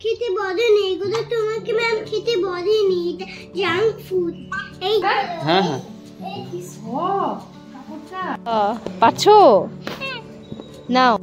খেতে বলেনি, এগুলো তোমাকে ম্যাম খেতে বলেনি, এটা জাঙ্ক ফুড। এই হ্যাঁ হ্যাঁ কি সব কাপড়টা পাচ্ছো নাও।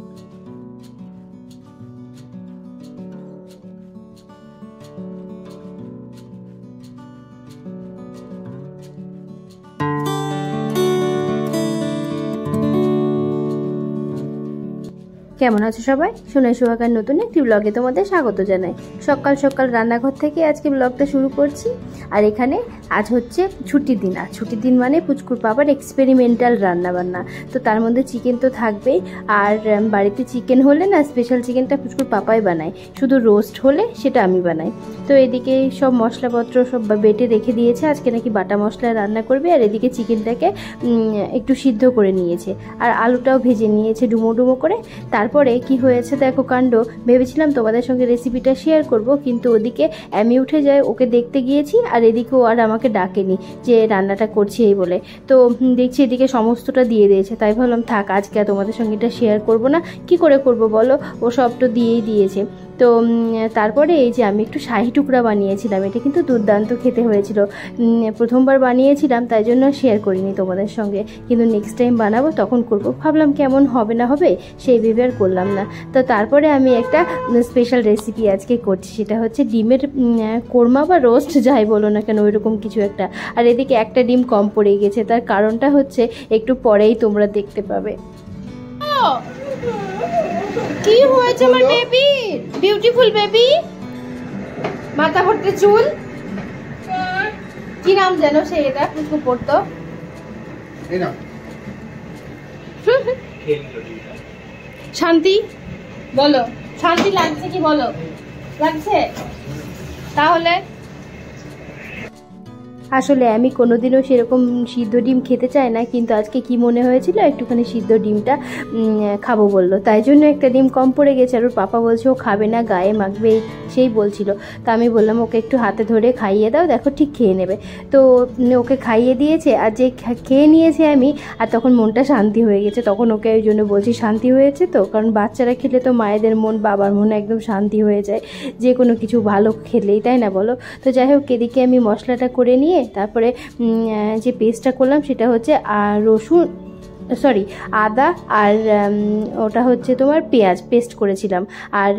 কেমন আছো সবাই? সোনাই সোহাগার নতুন একটি ব্লগে তোমাদের স্বাগত জানাই। সকাল সকাল রান্নাঘর থেকে আজকে ব্লগটা শুরু করছি। আর এখানে আজ হচ্ছে ছুটির দিন। আর ছুটির দিন মানে পুচকুর বাবার এক্সপেরিমেন্টাল রান্নাবান্না, তো তার মধ্যে চিকেন তো থাকবেই। আর বাড়িতে চিকেন হলে না, স্পেশাল চিকেনটা পুচকুর পাপাই বানায়, শুধু রোস্ট হলে সেটা আমি বানাই। তো এদিকে সব মশলাপত্র সব বেটে রেখে দিয়েছে, আজকে নাকি বাটা মশলা রান্না করবে। আর এদিকে চিকেনটাকে একটু সিদ্ধ করে নিয়েছে, আর আলুটাও ভেজে নিয়েছে ডুমো ডুমো করে। তারপরে কি হয়েছে দেখো কাণ্ড, ভেবেছিলাম তোমাদের সঙ্গে রেসিপিটা শেয়ার করব, কিন্তু ওদিকে আমি উঠে যাই, ওকে দেখতে গিয়েছি, আর এদিকে ও আর আমাকে ডাকেনি যে রান্নাটা করছি এই বলে। তো দেখছি এদিকে সমস্তটা দিয়ে দিয়েছে, তাই ভাবলাম থাক আজকে আর তোমাদের সঙ্গে এটা শেয়ার করব না, কি করে করব বলো, ও সব তো দিয়েই দিয়েছে। তো তারপরে এই যে আমি একটু শাহি টুকরা বানিয়েছিলাম, এটা কিন্তু দুর্দান্ত খেতে হয়েছিল। প্রথমবার বানিয়েছিলাম তাই জন্য শেয়ার করিনি তোমাদের সঙ্গে, কিন্তু নেক্সট টাইম বানাবো তখন করব। ভাবলাম কেমন হবে না হবে সেই ভেবে আর করলাম না। তো তারপরে আমি একটা স্পেশাল রেসিপি আজকে করছি, সেটা হচ্ছে ডিমের কোরমা বা রোস্ট যাই বলো না কেন, ওইরকম কিছু একটা। আর এদিকে একটা ডিম কম পড়ে গেছে, তার কারণটা হচ্ছে একটু পরেই তোমরা দেখতে পাবে। কি হয়েছে আমার বেবি, বিউটিফুল বেবি, মাথা ভর্তি চুল, কি নাম যেন সে, এটা পুচকু পড়তো, শান্তি বলো, শান্তি লাগছে কি বলো, লাগছে? তাহলে আসলে আমি কোনোদিনও সেরকম সিদ্ধ ডিম খেতে চাই না, কিন্তু আজকে কি মনে হয়েছিল একটুখানি সিদ্ধ ডিমটা খাবো বললো, তাই জন্য একটা ডিম কম পড়ে গেছে। আর ওর পাপা বলছে ও খাবে না, গায়ে মাখবে, সেই বলছিল। তা আমি বললাম ওকে একটু হাতে ধরে খাইয়ে দাও, দেখো ঠিক খেয়ে নেবে। তো ওকে খাইয়ে দিয়েছে, আর যে খেয়ে নিয়েছে আমি, আর তখন মনটা শান্তি হয়ে গেছে। তখন ওকে ওই জন্য বলছি শান্তি হয়েছে তো, কারণ বাচ্চারা খেলে তো মায়েদের মন, বাবার মন একদম শান্তি হয়ে যায়, যে কোনো কিছু ভালো খেলেই, তাই না বলো? তো যাই হোক, এদিকে আমি মশলাটা করে নিয়ে তারপরে যে পেস্টটা করলাম সেটা হচ্ছে রসুন, সরি আদা, আর ওটা হচ্ছে তোমার পেঁয়াজ পেস্ট করেছিলাম। আর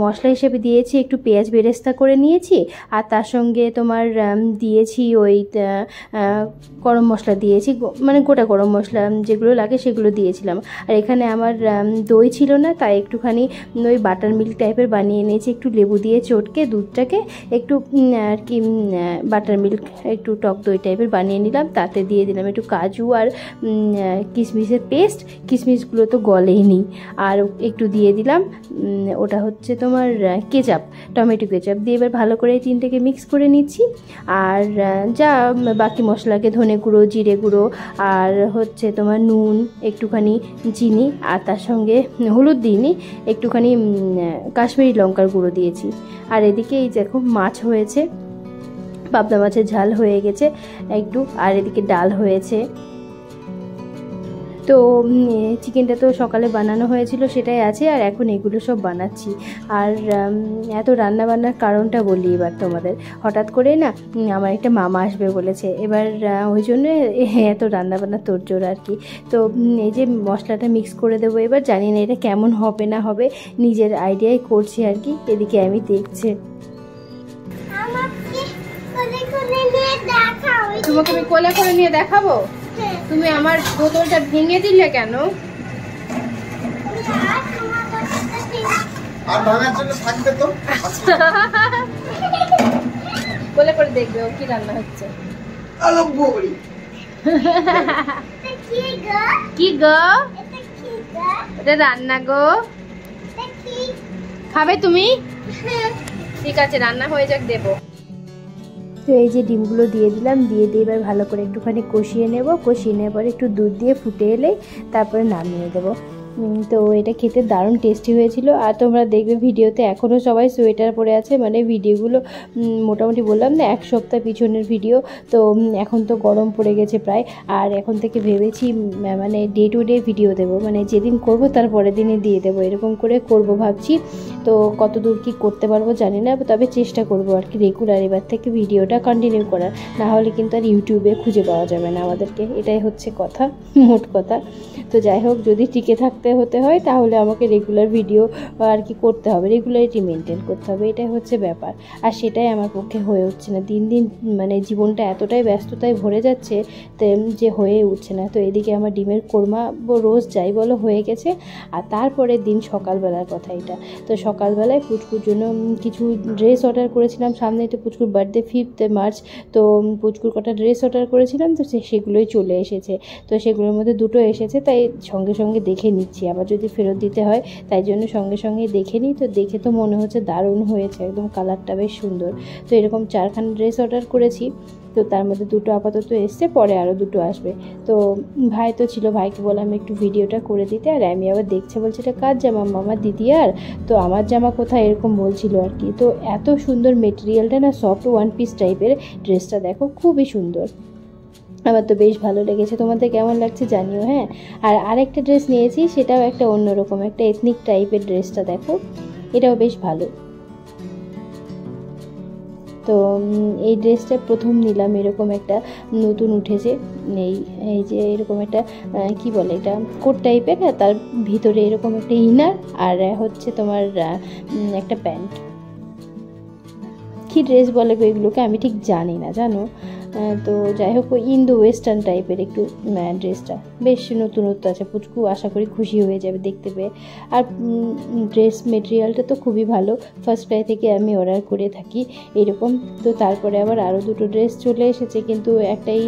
মশলা হিসেবে দিয়েছি একটু পেঁয়াজ বেরেস্তা করে নিয়েছি, আর তার সঙ্গে তোমার দিয়েছি ওই গরম মশলা দিয়েছি, মানে গোটা গরম মশলা যেগুলো লাগে সেগুলো দিয়েছিলাম। আর এখানে আমার দই ছিল না, তাই একটুখানি ওই বাটার মিল্ক টাইপের বানিয়ে নিয়েছি, একটু লেবু দিয়ে চটকে দুধটাকে একটু আর কি বাটার মিল্ক একটু টক দই টাইপের বানিয়ে নিলাম। তাতে দিয়ে দিলাম একটু কাজু আর কিশমিশের পেস্ট, কিশমিশগুলো তো গলেই নি। আর একটু দিয়ে দিলাম ওটা হচ্ছে তোমার কেচাপ, টমেটো কেচাপ দিয়ে এবার ভালো করে এই তিনটেকে মিক্স করে নিচ্ছি। আর যা বাকি মশলাকে ধনে গুঁড়ো, জিরে গুঁড়ো, আর হচ্ছে তোমার নুন, একটুখানি চিনি, আর তার সঙ্গে হলুদ দিইনি, একটুখানি কাশ্মীরি লঙ্কার গুঁড়ো দিয়েছি। আর এদিকে এই দেখো মাছ হয়েছে, পাবদা মাছের ঝাল হয়ে গেছে একটু, আর এদিকে ডাল হয়েছে। তো চিকেনটা তো সকালে বানানো হয়েছিল সেটাই আছে, আর এখন এগুলো সব বানাচ্ছি। আর এত রান্নাবান্নার কারণটা বলি এবার তোমাদের, হঠাৎ করে না আমার একটা মামা আসবে বলেছে, এবার ওই জন্য এত রান্নাবান্না তোড়জোড় আর কি। তো এই যে মশলাটা মিক্স করে দেবো এবার, জানি না এটা কেমন হবে না হবে, নিজের আইডিয়াই করছি আর কি। এদিকে আমি দেখছি, তোমাকে আমি কোলে করে নিয়ে দেখাবো। তুমি আমার বোতলটা ভেঙে দিলে কেন? আর ভাঙার জন্য থাকবে তো, কোলে করে দেখবে ও কি রান্না হচ্ছে। কি গো, এটা রান্না গো, খাবে তুমি? ঠিক আছে, রান্না হয়ে যাক, দেবো। তো এই যে ডিমগুলো দিয়ে দিলাম, দিয়ে এবার ভালো করে একটুখানি কষিয়ে নেব, কষিয়ে নেওয়ার পরে একটু দুধ দিয়ে ফুটে এলেই তারপরে নামিয়ে দেবো। তো এটা খেতে দারুণ টেস্টি হয়েছিল। আর তোমরা দেখবে ভিডিওতে এখনও সবাই সোয়েটার পরে আছে, মানে ভিডিওগুলো মোটামুটি বললাম না 1 সপ্তাহ পিছনের ভিডিও। তো এখন তো গরম পড়ে গেছে প্রায়, আর এখন থেকে ভেবেছি মানে ডে টু ডে ভিডিও দেবো, মানে যেদিন করব তার পরের দিনই দিয়ে দেবো, এরকম করে করব ভাবছি। তো কত দূর কী করতে পারবো জানি না, তবে চেষ্টা করব আর কি রেগুলার এবার থেকে ভিডিওটা কন্টিনিউ করার, না হলে কিন্তু আর ইউটিউবে খুঁজে পাওয়া যাবে না আমাদেরকে, এটাই হচ্ছে কথা, মোট কথা। তো যাই হোক, যদি টিকে থাকতে হতে হয় তাহলে আমাকে রেগুলার ভিডিও আর কি করতে হবে, রেগুলারিটি মেনটেন করতে হবে, এটাই হচ্ছে ব্যাপার। আর সেটাই আমার পক্ষে হয়ে উঠছে না, দিন দিন মানে জীবনটা এতটাই ব্যস্ততায় ভরে যাচ্ছে যে হয়ে উঠছে না। তো এদিকে আমার ডিমের কোরমা রোজ যাই বলো হয়ে গেছে। আর তারপরের দিন সকালবেলার কথা এটা, তো সকালবেলায় পুচকুর জন্য কিছু ড্রেস অর্ডার করেছিলাম, সামনেই তো পুচকুর বার্থডে 5 মার্চ, তো পুচকুর কটা ড্রেস অর্ডার করেছিলাম, তো সেগুলোই চলে এসেছে। তো সেগুলোর মধ্যে 2টো এসেছে, তাই সঙ্গে সঙ্গে দেখে নিচ্ছি, আবার যদি ফেরত দিতে হয় তাই জন্য সঙ্গে সঙ্গে দেখে নিই। তো দেখে তো মনে হচ্ছে দারুণ হয়েছে, একদম কালারটা বেশ সুন্দর। তো এরকম 4খানা ড্রেস অর্ডার করেছি, তো তার মধ্যে 2টো আপাতত এসছে, পরে আরও 2টো আসবে। তো ভাই তো ছিল, ভাইকে বললাম একটু ভিডিওটা করে দিতে, আর আমি আবার দেখছে বলছে এটা কার জামা মামা দিদি, আর তো আমার জামা কোথায় এরকম বলছিল আর কি। তো এত সুন্দর মেটেরিয়ালটা না, সফট 1 পিস টাইপের ড্রেসটা, দেখো খুবই সুন্দর, আমার তো বেশ ভালো লেগেছে। তোমাদের কেমন লাগছে জানিও। হ্যাঁ, আর আরেকটা ড্রেস নিয়েছি, সেটাও একটা অন্যরকম একটা এথনিক টাইপের ড্রেসটা, দেখো এটাও বেশ ভালো। তো এই ড্রেসটা প্রথম নিলাম, এরকম একটা নতুন উঠেছে, এই যে এরকম একটা কি বলে এটা কোট টাইপের, তার ভিতরে এরকম একটা ইনার, আর হচ্ছে তোমার একটা প্যান্ট। কী ড্রেস বলে এগুলোকে আমি ঠিক জানি না, জানো। তো যাই হোক, ওই ইন্দো ওয়েস্টার্ন টাইপের একটু ড্রেসটা, বেশ নতুনত্ব আছে, পুচকু আশা করি খুশি হয়ে যাবে দেখতে পেয়ে। আর ড্রেস মেটেরিয়ালটা তো খুবই ভালো, ফার্স্ট ক্রাই থেকে আমি অর্ডার করে থাকি এরকম। তো তারপরে আবার আরও 2টো ড্রেস চলে এসেছে, কিন্তু একটাই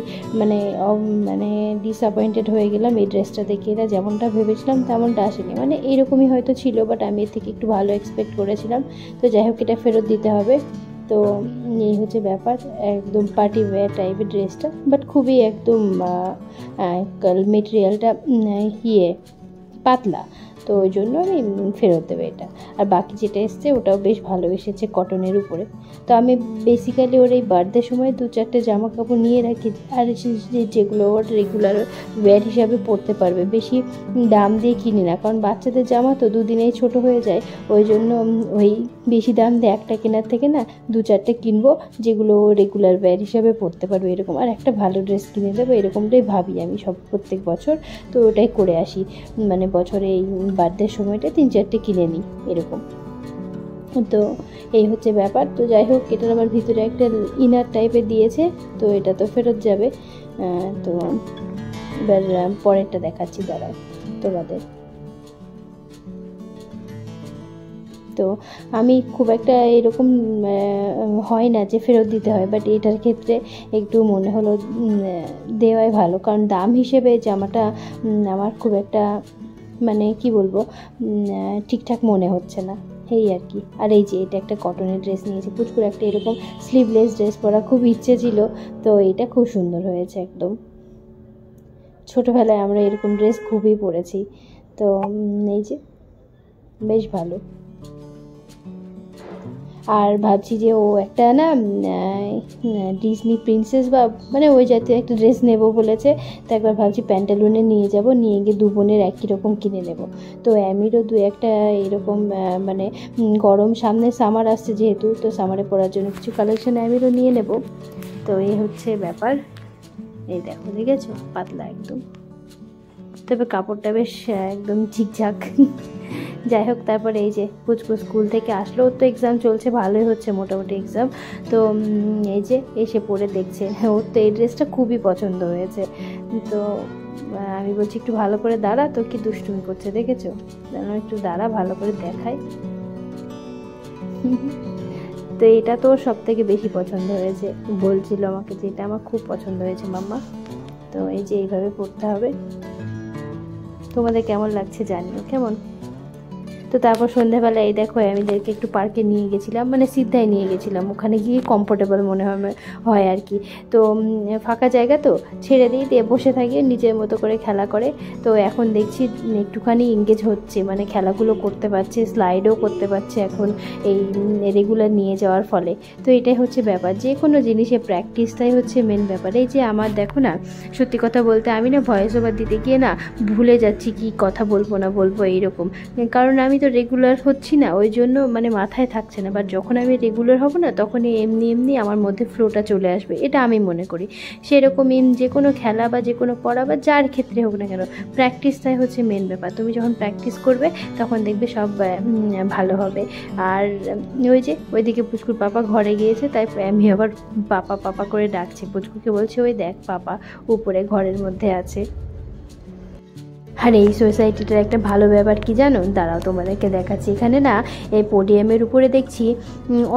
মানে ডিসঅ্যাপয়েন্টেড হয়ে গেলাম এই ড্রেসটা দেখে, এরা যেমনটা ভেবেছিলাম তেমনটা আসেনি, মানে এইরকমই হয়তো ছিল, বাট আমি এর থেকে একটু ভালো এক্সপেক্ট করেছিলাম। তো যাই হোক, এটা ফেরত দিতে হবে। তো এই হচ্ছে ব্যাপার, একদম পার্টি ওয়্যার টাইপের ড্রেসটা, বাট খুবই একদম মেটেরিয়ালটা পাতলা, তো ওই জন্য আমি ফেরত দেবো এটা। আর বাকি যেটা এসছে ওটাও বেশ ভালো এসেছে, কটনের উপরে। তো আমি বেসিক্যালি ওর এই বার্থডের সময় 2-4টে জামা কাপড় নিয়ে রাখি, আর যেগুলো ওর রেগুলার ওয়্যার হিসাবে পরতে পারবে, বেশি দাম দিয়ে কিনি না, কারণ বাচ্চাদের জামা তো 2 দিনেই ছোটো হয়ে যায়, ওই জন্য ওই বেশি দাম দিয়ে একটা কেনার থেকে না 2-4টে কিনবো, যেগুলো রেগুলার ওয়্যার হিসাবে পরতে পারবে এরকম। আর একটা ভালো ড্রেস কিনে দেবো, এরকমটাই ভাবি আমি প্রত্যেক বছর। তো ওটাই করে আসি, মানে বছরে এই বার্থডের সময়টা 3-4টে কিনে নিই এরকম। তো এই হচ্ছে ব্যাপার। তো যাই হোক, এটার আবার ভিতরে একটা ইনার টাইপের দিয়েছে, তো এটা তো ফেরত যাবে। তো এবার পরেরটা দেখাচ্ছি, দাঁড়াও তোমাদের। তো আমি খুব একটা এরকম হয় না যে ফেরত দিতে হয়, বাট এটার ক্ষেত্রে একটু মনে হলো দেওয়াই ভালো, কারণ দাম হিসেবে জামাটা আমার খুব একটা মানে কি বলবো ঠিকঠাক মনে হচ্ছে না, এই আর কি। আর এই যে এটা একটা কটনের ড্রেস নিয়েছি, পুচকুর একটা এরকম স্লিভলেস ড্রেস পরা খুব ইচ্ছে ছিল, তো এটা খুব সুন্দর হয়েছে একদম। ছোটোবেলায় আমরা এরকম ড্রেস খুবই পরেছি, তো এই যে বেশ ভালো। আর ভাবছি যে ও একটা না ডিজনি প্রিন্সেস বা মানে ওই জাতীয় একটা ড্রেস নেব বলেছে, তো একবার ভাবছি প্যান্টালুনে নিয়ে যাব, নিয়ে গিয়ে 2 বোনের একই রকম কিনে নেব। তো অ্যামিরও 2-1টা এরকম মানে গরম সামনে সামার আসছে যেহেতু, তো সামারে পরার জন্য কিছু কালেকশন অ্যামিরও নিয়ে নেব। তো এই হচ্ছে ব্যাপার, এই দেখো দেখেছো পাতলা একদম, তবে কাপড়টা বেশ একদম ঝিকঝাক। যাই হোক, তারপরে এই যে পুচকু স্কুল থেকে আসলো, ওর তো এক্সাম চলছে, ভালোই হচ্ছে মোটামুটি এক্সাম। তো এই যে এসে পরে দেখছে, ওর তো এই ড্রেসটা খুবই পছন্দ হয়েছে। তো আমি বলছি একটু ভালো করে দাঁড়া, তো কি দুষ্টুমি করছে দেখেছো, একটু দাঁড়া ভালো করে দেখাই। তো এটা তো সব থেকে বেশি পছন্দ হয়েছে, বলছিল আমাকে যে এটা আমার খুব পছন্দ হয়েছে মাম্মা। তো এই যে এইভাবে পরতে হবে। তোমাদের কেমন লাগছে জানিও কেমন। তো তো তারপর সন্ধ্যাবেলা এই দেখো আমিদেরকে একটু পার্কে নিয়ে গেছিলাম, মানে সিদ্ধায় নিয়ে গেছিলাম, ওখানে গিয়ে কমফোর্টেবল মনে হয় আর কি। তো ফাঁকা জায়গা তো ছেড়ে দিয়ে বসে থাকে, নিজের মতো করে খেলা করে। তো এখন দেখছি একটুখানি এঙ্গেজ হচ্ছে, মানে খেলাগুলো করতে পারছে, স্লাইডও করতে পারছে এখন এই রেগুলার নিয়ে যাওয়ার ফলে। তো এটাই হচ্ছে ব্যাপার, যে কোনো জিনিসে প্র্যাকটিসটাই হচ্ছে মেন ব্যাপার। এই যে আমার দেখো না, সত্যি কথা বলতে আমি না ভয়েস ওভার দিতে গিয়ে না ভুলে যাচ্ছি কি কথা বলবো না বলবো এইরকম, কারণ আমি তো রেগুলার হচ্ছি না, ওই জন্য মানে মাথায় থাকছে না। বাট যখন আমি রেগুলার হব না, তখনই এমনি আমার মধ্যে ফ্লোটা চলে আসবে, এটা আমি মনে করি। সেরকমই যে কোনো খেলা বা যে কোনো পড়া বা যার ক্ষেত্রে হোক না কেন, প্র্যাকটিসটাই হচ্ছে মেন ব্যাপার। তুমি যখন প্র্যাকটিস করবে তখন দেখবে সব ভালো হবে। আর ওই যে ওইদিকে পুচকুর পাপা ঘরে গিয়েছে, তাই আমি আবার পাপা পাপা করে ডাকছি। পুচকুকে বলছে ওই দেখ পাপা উপরে ঘরের মধ্যে আছে। আর এই সোসাইটিটার একটা ভালো ব্যাপার কি জানো, দাঁড়াও তোমাদেরকে দেখাচ্ছি। এখানে না এই পোডিয়ামের উপরে দেখছি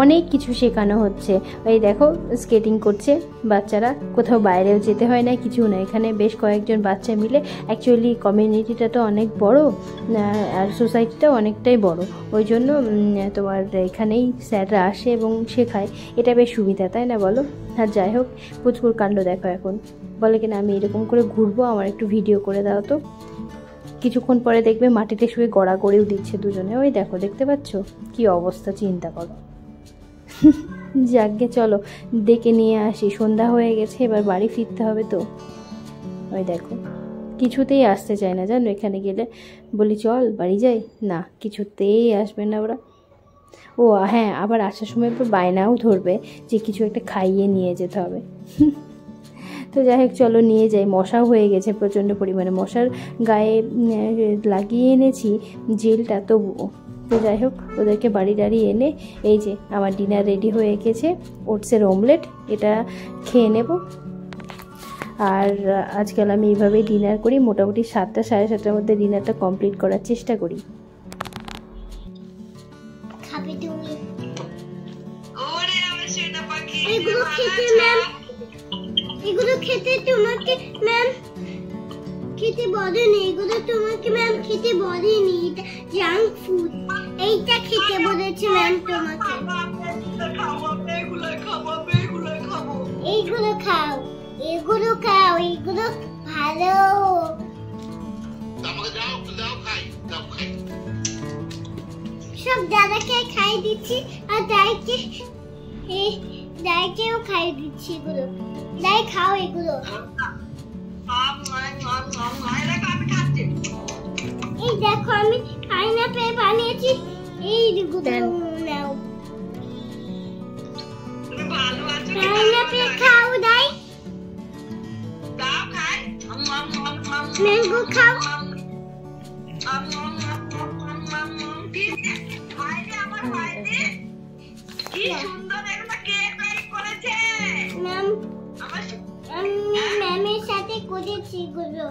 অনেক কিছু শেখানো হচ্ছে। এই দেখো স্কেটিং করছে বাচ্চারা, কোথাও বাইরেও যেতে হয় না, কিছু না। এখানে বেশ কয়েকজন বাচ্চা মিলে, অ্যাকচুয়ালি কমিউনিটিটা তো অনেক বড় আর সোসাইটিটাও অনেকটাই বড়, ওই জন্য তোমার এখানেই স্যাররা আসে এবং শেখায়। এটা বেশ সুবিধা, তাই না বলো? আর যাই হোক, পুচকুর কাণ্ড দেখো, এখন বলে কিনা আমি এরকম করে ঘুরবো, আমার একটু ভিডিও করে দাও তো। কিছুক্ষণ পরে দেখবে মাটিতে শুয়ে গড়াগড়িও দিচ্ছে দুজনে। ওই দেখো, দেখতে পাচ্ছ কি অবস্থা, চিন্তা করো। যাকগে চলো ডেকে নিয়ে আসি, সন্ধ্যা হয়ে গেছে, এবার বাড়ি ফিরতে হবে তো। ওই দেখো কিছুতেই আসতে চায় না জানো, এখানে গেলে বলি চল বাড়ি যাই, না কিছুতেই আসবে না ওরা। ও হ্যাঁ, আবার আসার সময় বায়নাও ধরবে যে কিছু একটা খাইয়ে নিয়ে যেতে হবে। তো যাই হোক চলো নিয়ে যাই। মশাও হয়ে গেছে প্রচণ্ড পরিমাণে, মশার গায়ে লাগিয়ে এনেছি জেলটা তবুও। তো যাই হোক ওদেরকে বাড়ি এনে এই যে আমার ডিনার রেডি হয়ে গেছে, ওটসের অমলেট, এটা খেয়ে নেব। আর আজকাল আমি এইভাবেই ডিনার করি, মোটামুটি 7টা সাড়ে 7টার মধ্যে ডিনারটা কমপ্লিট করার চেষ্টা করি। এগুলো খেতে তোমাকে ম্যাম খেতে বলেনি, এগুলো তোমাকে ম্যাম খেতে বলেনি, এটা জাঙ্ক ফুড, এইটা খেতে বলেছে ম্যাম তোমাকে। এইগুলো খাও, এগুলো খাও, এগুলো ভালো। সব দাদাকে খাই দিচ্ছি আর দাইকেও খাই দিচ্ছি এগুলো। দাই খাও এগুলো। এই দেখো আমি পাইনাপেল বানিয়েছি, এইগুলো নাও। পাইনাপেল খাও, দাই ম্যাঙ্গো খাও। ম্যামের সাথে করেছি এগুলো।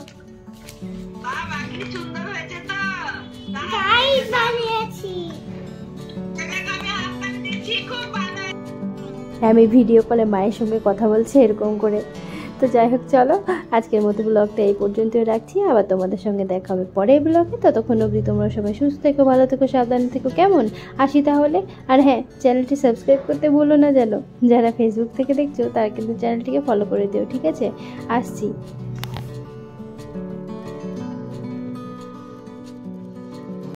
বাবা কি সুন্দর হয়েছে তো, তাই বানিয়েছি। আমি ভিডিও কলে মায়ের সঙ্গে কথা বলছি এরকম করে। তো যাই হোক চলো আজকের মতো ব্লগটা এই পর্যন্তই রাখছি, আবার তোমাদের সঙ্গে দেখা হবে পরের ব্লগে। ততক্ষণ অবধি তোমরা সবাই সুস্থ থেকো, ভালো থেকো, সাবধানে থেকো, কেমন? আসি তাহলে। আর হ্যাঁ, চ্যানেলটি সাবস্ক্রাইব করতে ভুলো না যেন। যারা ফেসবুক থেকে দেখছো তারা কিন্তু চ্যানেলটিকে ফলো করে দিও, ঠিক আছে? আসছি।